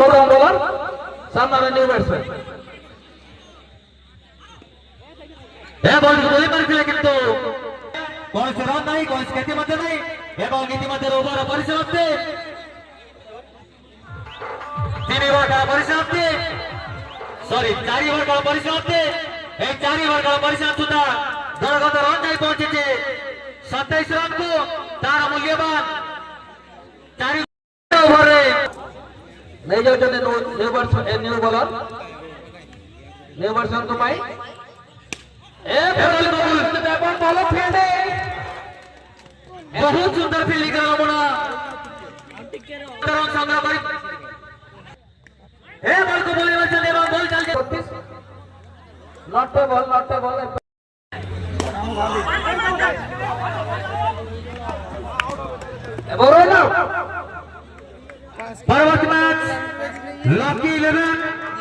বলার সামনে new batsman বল বলে মারছিলে কিন্তু কৌশল রান নাই কৌশল ইতিমধ্যে নাই এবং ইতিমধ্যে ওভার পরিসমাপ্তি 3 ওভার খেলা পরিসমাপ্তি সরি 4 ওভার খেলা পরিসমাপ্তি এই 4 ওভার খেলা পরিসমাপ্তি সুদ্ধা দলগত রান যাই পৌঁছেছে 27 রানକୁ তার মূল্যবান 4 ওভারে नहीं जाउछन्ते न्यू बॉलर न्यू वर्सन को पाई ए फेरल बॉल बेबन बॉल फील्डे बहुत सुंदर फील्डिंग करा बना तरंग सामना करी ए बॉल को बोले चले बॉल चल 32 नॉट ए बॉल परवर्ती मैच लकी 11